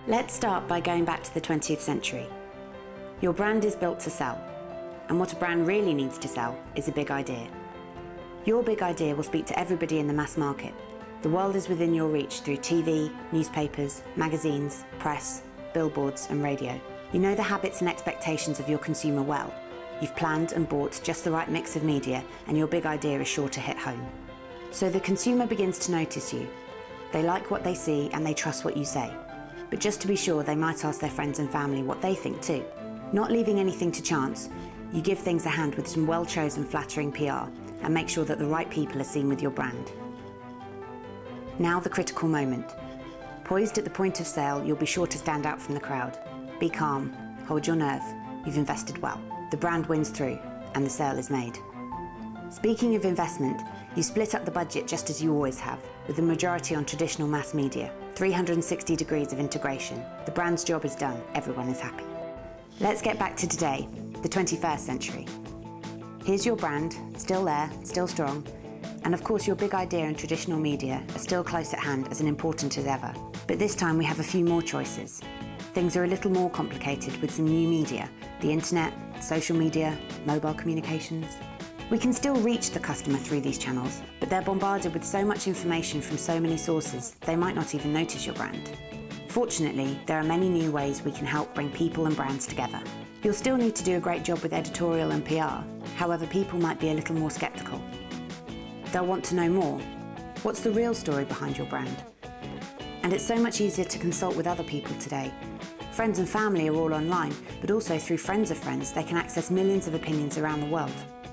Let's start by going back to the 20th century. Your brand is built to sell, and what a brand really needs to sell is a big idea. Your big idea will speak to everybody in the mass market. The world is within your reach through TV, newspapers, magazines, press, billboards and radio. You know the habits and expectations of your consumer well. You've planned and bought just the right mix of media, and your big idea is sure to hit home. So the consumer begins to notice you. They like what they see and they trust what you say. But just to be sure, they might ask their friends and family what they think too. Not leaving anything to chance, you give things a hand with some well-chosen flattering PR and make sure that the right people are seen with your brand. Now the critical moment. Poised at the point of sale, you'll be sure to stand out from the crowd. Be calm, hold your nerve, you've invested well. The brand wins through and the sale is made. Speaking of investment, you split up the budget just as you always have, with the majority on traditional mass media. 360 degrees of integration. The brand's job is done, everyone is happy. Let's get back to today, the 21st century. Here's your brand, still there, still strong, and of course your big idea and traditional media are still close at hand, as important as ever. But this time we have a few more choices. Things are a little more complicated with some new media, the internet, social media, mobile communications. We can still reach the customer through these channels, but they're bombarded with so much information from so many sources, they might not even notice your brand. Fortunately, there are many new ways we can help bring people and brands together. You'll still need to do a great job with editorial and PR, however people might be a little more sceptical. They'll want to know more. What's the real story behind your brand? And it's so much easier to consult with other people today. Friends and family are all online, but also through friends of friends, they can access millions of opinions around the world.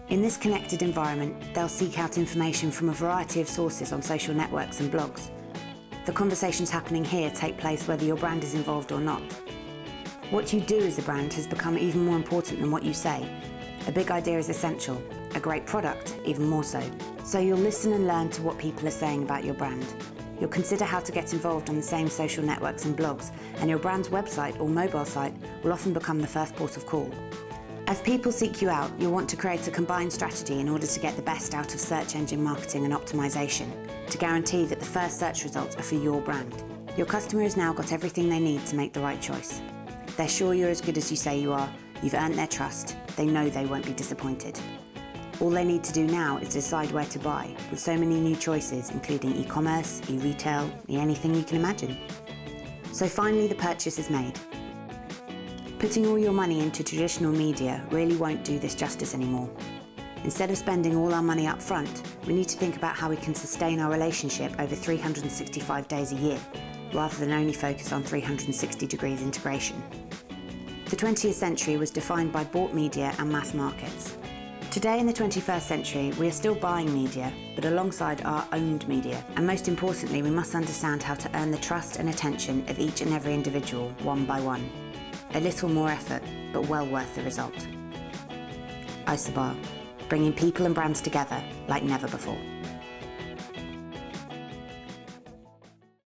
In this connected environment, they'll seek out information from a variety of sources on social networks and blogs. The conversations happening here take place whether your brand is involved or not. What you do as a brand has become even more important than what you say. A big idea is essential, a great product even more so. So you'll listen and learn to what people are saying about your brand. You'll consider how to get involved on the same social networks and blogs, and your brand's website or mobile site will often become the first port of call. As people seek you out, you'll want to create a combined strategy in order to get the best out of search engine marketing and optimization, to guarantee that the first search results are for your brand. Your customer has now got everything they need to make the right choice. They're sure you're as good as you say you are, you've earned their trust, they know they won't be disappointed. All they need to do now is decide where to buy, with so many new choices, including e-commerce, e-retail, anything you can imagine. So finally the purchase is made. Putting all your money into traditional media really won't do this justice anymore. Instead of spending all our money up front, we need to think about how we can sustain our relationship over 365 days a year, rather than only focus on 360 degrees integration. The 20th century was defined by bought media and mass markets. Today in the 21st century, we are still buying media, but alongside our owned media. And most importantly, we must understand how to earn the trust and attention of each and every individual, one by one. A little more effort, but well worth the result. Isobar, bringing people and brands together like never before.